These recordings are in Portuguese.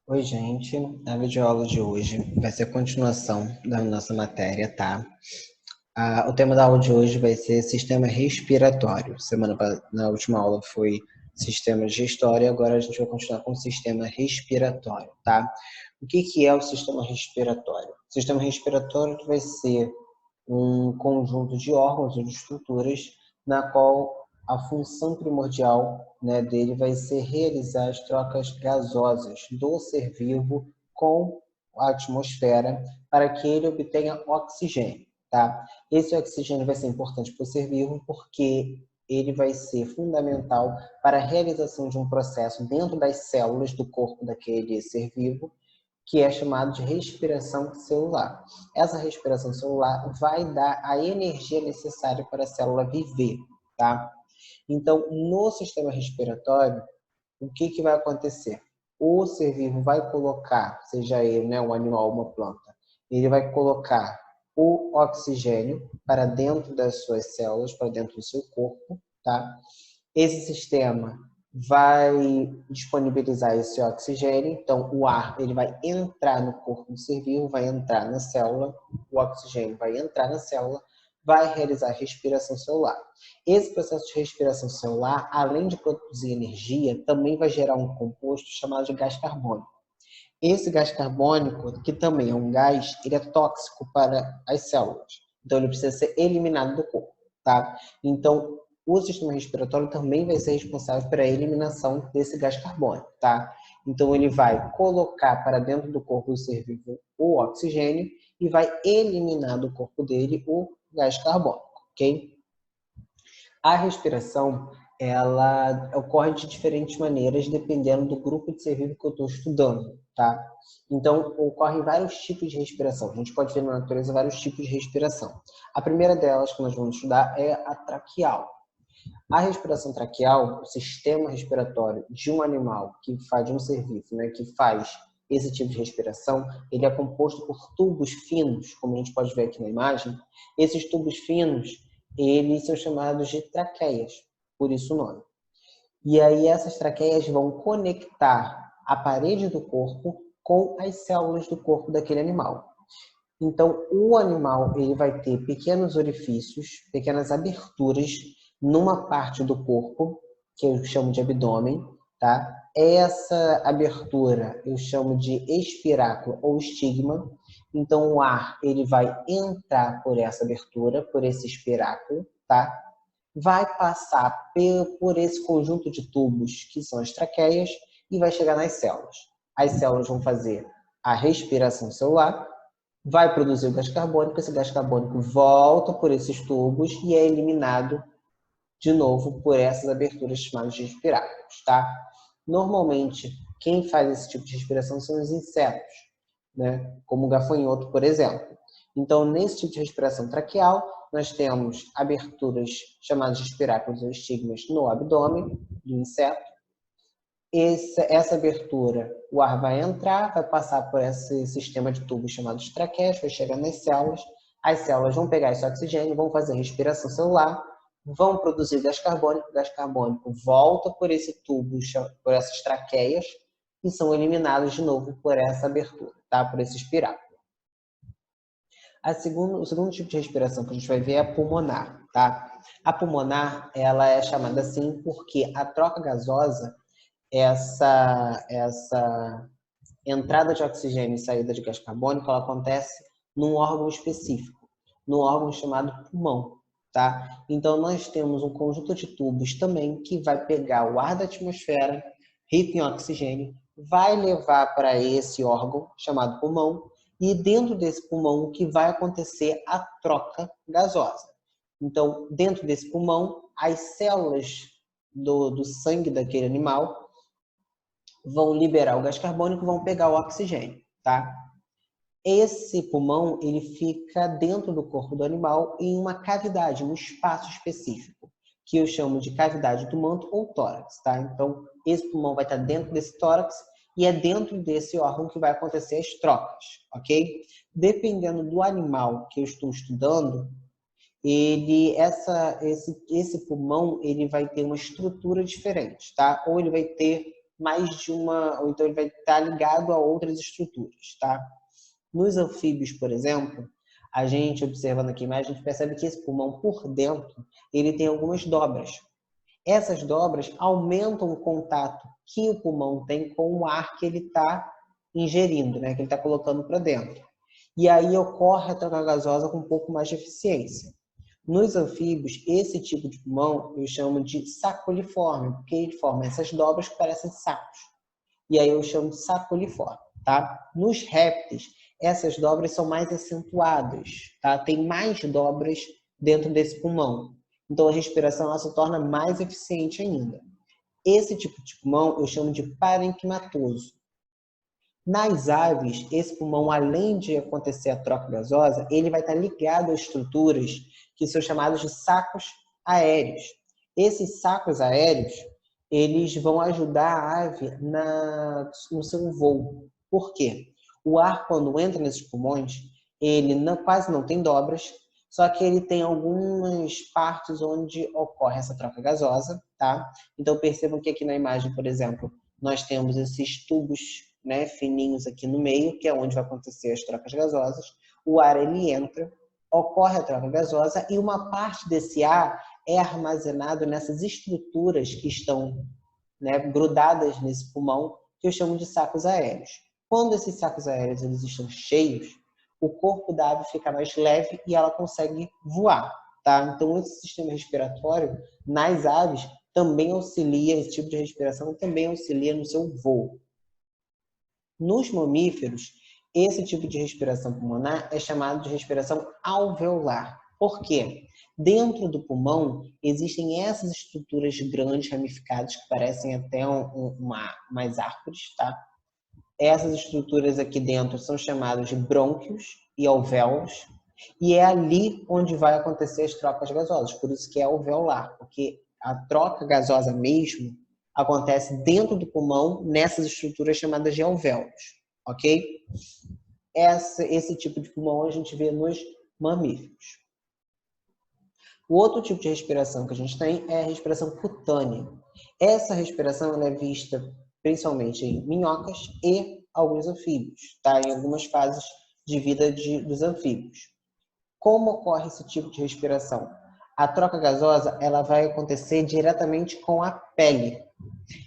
Oi, gente. A videoaula de hoje vai ser a continuação da nossa matéria, tá? O tema da aula de hoje vai ser sistema respiratório. Na última aula foi sistema digestório, agora a gente vai continuar com o sistema respiratório, tá? O que é o sistema respiratório? O sistema respiratório vai ser um conjunto de órgãos ou de estruturas na qual a função primordial, né, dele vai ser realizar as trocas gasosas do ser vivo com a atmosfera para que ele obtenha oxigênio, tá? Esse oxigênio vai ser importante para o ser vivo porque ele vai ser fundamental para a realização de um processo dentro das células do corpo daquele ser vivo, que é chamado de respiração celular. Essa respiração celular vai dar a energia necessária para a célula viver, tá? Então, no sistema respiratório, o que vai acontecer? O ser vivo vai colocar, seja ele, né, um animal ou uma planta, ele vai colocar o oxigênio para dentro das suas células, para dentro do seu corpo, tá? Esse sistema vai disponibilizar esse oxigênio, então o ar ele vai entrar no corpo do ser vivo, vai entrar na célula, o oxigênio vai entrar na célula, vai realizar respiração celular. Esse processo de respiração celular, além de produzir energia, também vai gerar um composto chamado de gás carbônico. Esse gás carbônico, que também é um gás, ele é tóxico para as células. Então, ele precisa ser eliminado do corpo, tá? Então, o sistema respiratório também vai ser responsável pela eliminação desse gás carbônico, tá? Então, ele vai colocar para dentro do corpo do ser vivo o oxigênio e vai eliminar do corpo dele o gás carbônico, ok? A respiração, ela ocorre de diferentes maneiras, dependendo do grupo de ser vivo que eu estou estudando, tá? Então, ocorrem vários tipos de respiração. A gente pode ver na natureza vários tipos de respiração. A primeira delas que nós vamos estudar é a traqueal. A respiração traqueal, o sistema respiratório de um animal que faz, de um ser vivo, né, que faz esse tipo de respiração, ele é composto por tubos finos, como a gente pode ver aqui na imagem. Esses tubos finos, eles são chamados de traqueias, por isso o nome. E aí essas traqueias vão conectar a parede do corpo com as células do corpo daquele animal. Então, o animal ele vai ter pequenos orifícios, pequenas aberturas numa parte do corpo, que eu chamo de abdômen, tá? Essa abertura eu chamo de espiráculo ou estigma. Então, o ar ele vai entrar por essa abertura, por esse espiráculo, tá? Vai passar por esse conjunto de tubos, que são as traqueias, e vai chegar nas células. As células vão fazer a respiração celular, vai produzir o gás carbônico, esse gás carbônico volta por esses tubos e é eliminado de novo por essas aberturas chamadas de espiráculos, tá? Normalmente, quem faz esse tipo de respiração são os insetos, né? Como o gafanhoto, por exemplo. Então, nesse tipo de respiração traqueal, nós temos aberturas chamadas de espiráculos ou estigmas no abdômen do inseto. Essa abertura, o ar vai entrar, vai passar por esse sistema de tubos chamados traqueias, vai chegar nas células, as células vão pegar esse oxigênio, vão fazer respiração celular, vão produzir o gás carbônico volta por esse tubo, por essas traqueias, e são eliminados de novo por essa abertura, tá? Por esse espiráculo. O segundo tipo de respiração que a gente vai ver é a pulmonar, tá? A pulmonar, ela é chamada assim porque a troca gasosa, essa entrada de oxigênio e saída de gás carbônico, ela acontece num órgão específico, num órgão chamado pulmão, tá? Então, nós temos um conjunto de tubos também que vai pegar o ar da atmosfera, rico em oxigênio, vai levar para esse órgão chamado pulmão, e dentro desse pulmão o que vai acontecer a troca gasosa. Então, dentro desse pulmão, as células do sangue daquele animal vão liberar o gás carbônico, vão pegar o oxigênio, tá? Esse pulmão, ele fica dentro do corpo do animal em uma cavidade, um espaço específico, que eu chamo de cavidade do manto ou tórax, tá? Então, esse pulmão vai estar dentro desse tórax e é dentro desse órgão que vai acontecer as trocas, ok? Dependendo do animal que eu estou estudando, esse pulmão ele vai ter uma estrutura diferente, tá? Ou ele vai ter mais de uma, ou então ele vai estar ligado a outras estruturas, tá? Nos anfíbios, por exemplo, a gente observando aqui mais, a gente percebe que esse pulmão por dentro, ele tem algumas dobras. Essas dobras aumentam o contato que o pulmão tem com o ar que ele está ingerindo, né, que ele está colocando para dentro. E aí ocorre a troca gasosa com um pouco mais de eficiência. Nos anfíbios, esse tipo de pulmão eu chamo de sacoliforme, porque ele forma essas dobras que parecem sacos. E aí eu chamo de sacoliforme, tá? Nos répteis, essas dobras são mais acentuadas, tá? Tem mais dobras dentro desse pulmão. Então a respiração ela se torna mais eficiente ainda. Esse tipo de pulmão eu chamo de parenquimatoso. Nas aves, esse pulmão, além de acontecer a troca gasosa, ele vai estar ligado a estruturas que são chamadas de sacos aéreos. Esses sacos aéreos, eles vão ajudar a ave no seu voo. Por quê? O ar, quando entra nesses pulmões, ele quase não tem dobras, só que ele tem algumas partes onde ocorre essa troca gasosa, tá? Então percebam que aqui na imagem, por exemplo, nós temos esses tubos, né, fininhos aqui no meio, que é onde vai acontecer as trocas gasosas. O ar ele entra, ocorre a troca gasosa e uma parte desse ar é armazenado nessas estruturas que estão, né, grudadas nesse pulmão, que eu chamo de sacos aéreos. Quando esses sacos aéreos eles estão cheios, o corpo da ave fica mais leve e ela consegue voar, tá? Então esse sistema respiratório nas aves também auxilia, esse tipo de respiração também auxilia no seu voo. Nos mamíferos, esse tipo de respiração pulmonar é chamado de respiração alveolar. Por quê? Dentro do pulmão existem essas estruturas grandes, ramificadas, que parecem até umas árvores, tá? Essas estruturas aqui dentro são chamadas de brônquios e alvéolos, e é ali onde vai acontecer as trocas gasosas, por isso que é alveolar, porque a troca gasosa mesmo acontece dentro do pulmão, nessas estruturas chamadas de alvéolos, ok? Esse tipo de pulmão a gente vê nos mamíferos. O outro tipo de respiração que a gente tem é a respiração cutânea. Essa respiração ela é vista principalmente em minhocas e alguns anfíbios, tá? Em algumas fases de vida dos anfíbios. Como ocorre esse tipo de respiração? A troca gasosa ela vai acontecer diretamente com a pele.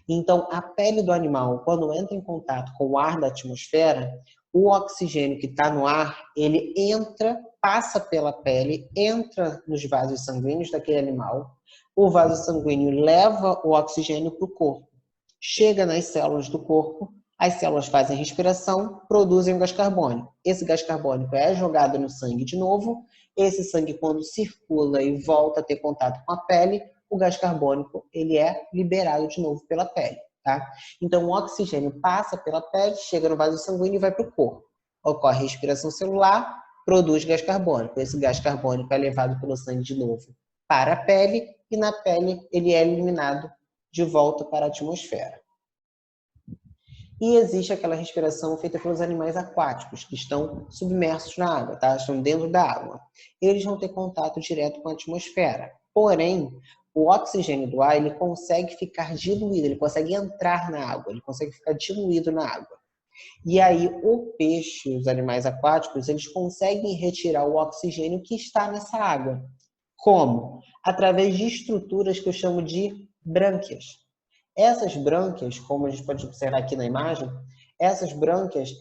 Então, a pele do animal, quando entra em contato com o ar da atmosfera, o oxigênio que está no ar, ele entra, passa pela pele, entra nos vasos sanguíneos daquele animal. O vaso sanguíneo leva o oxigênio para o corpo. Chega nas células do corpo, as células fazem respiração, produzem o gás carbônico. Esse gás carbônico é jogado no sangue de novo. Esse sangue, quando circula e volta a ter contato com a pele, o gás carbônico ele é liberado de novo pela pele, tá? Então, o oxigênio passa pela pele, chega no vaso sanguíneo e vai para o corpo. Ocorre respiração celular, produz gás carbônico. Esse gás carbônico é levado pelo sangue de novo para a pele e na pele ele é eliminado de volta para a atmosfera. E existe aquela respiração feita pelos animais aquáticos, que estão submersos na água, tá? Estão dentro da água. Eles vão ter contato direto com a atmosfera. Porém, o oxigênio do ar ele consegue ficar diluído, ele consegue entrar na água, ele consegue ficar diluído na água. E aí o peixe, os animais aquáticos, eles conseguem retirar o oxigênio que está nessa água. Como? Através de estruturas que eu chamo de brânquias. Essas brânquias, como a gente pode observar aqui na imagem, essas brânquias,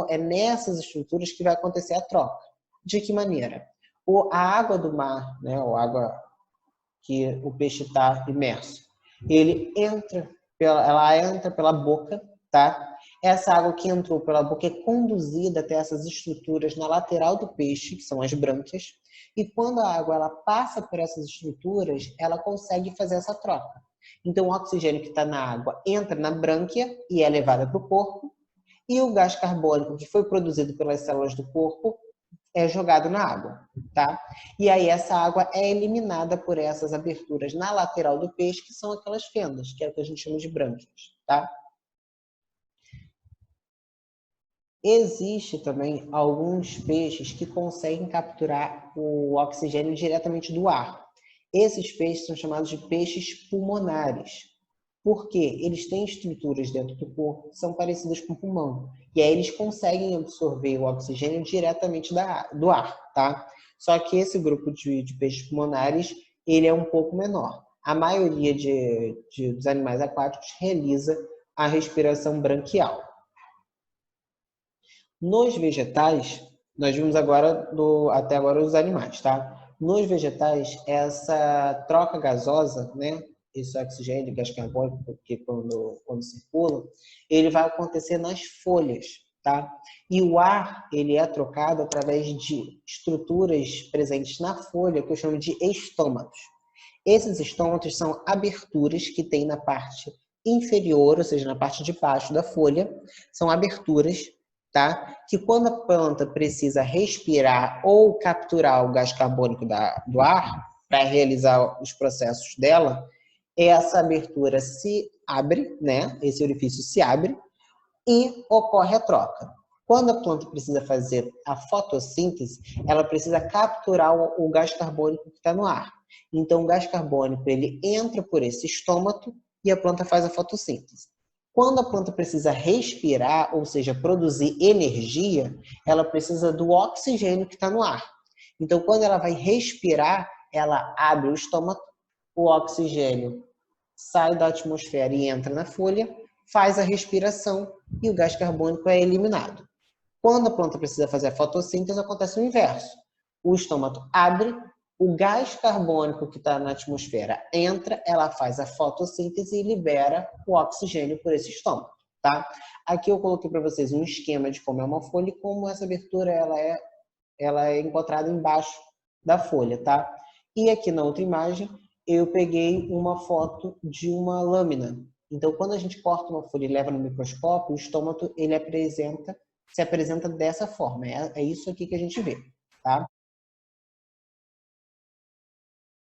é nessas estruturas que vai acontecer a troca. De que maneira? A água do mar, né, a água que o peixe está imerso, ela entra pela boca, tá? Essa água que entrou pela boca é conduzida até essas estruturas na lateral do peixe, que são as brânquias, e quando a água ela passa por essas estruturas, ela consegue fazer essa troca. Então, o oxigênio que está na água entra na brânquia e é levado para o corpo, e o gás carbônico que foi produzido pelas células do corpo é jogado na água, tá? E aí essa água é eliminada por essas aberturas na lateral do peixe, que são aquelas fendas, que é o que a gente chama de brânquias, tá? Existe também alguns peixes que conseguem capturar o oxigênio diretamente do ar. Esses peixes são chamados de peixes pulmonares. Porque eles têm estruturas dentro do corpo que são parecidas com o pulmão. E aí eles conseguem absorver o oxigênio diretamente do ar, tá? Só que esse grupo de peixes pulmonares, ele é um pouco menor. A maioria dos animais aquáticos realiza a respiração branquial. Nos vegetais, nós vimos até agora os animais, tá? Nos vegetais, essa troca gasosa, né? Esse oxigênio, gás carbônico, porque quando circula, ele vai acontecer nas folhas, tá? E o ar, ele é trocado através de estruturas presentes na folha, que eu chamo de estômatos. Esses estômatos são aberturas que tem na parte inferior, ou seja, na parte de baixo da folha, são aberturas, tá? Que quando a planta precisa respirar ou capturar o gás carbônico do ar para realizar os processos dela, essa abertura se abre, né? Esse orifício se abre e ocorre a troca. Quando a planta precisa fazer a fotossíntese, ela precisa capturar o gás carbônico que está no ar. Então, o gás carbônico ele entra por esse estômago e a planta faz a fotossíntese. Quando a planta precisa respirar, ou seja, produzir energia, ela precisa do oxigênio que está no ar. Então, quando ela vai respirar, ela abre o estômago, o oxigênio sai da atmosfera e entra na folha, faz a respiração e o gás carbônico é eliminado. Quando a planta precisa fazer a fotossíntese, acontece o inverso. O estômago abre, o gás carbônico que está na atmosfera entra, ela faz a fotossíntese e libera o oxigênio por esse estômago, tá? Aqui eu coloquei para vocês um esquema de como é uma folha e como essa abertura ela é encontrada embaixo da folha, tá? E aqui na outra imagem eu peguei uma foto de uma lâmina. Então, quando a gente corta uma folha e leva no microscópio, o estômago ele se apresenta dessa forma. É isso aqui que a gente vê, tá?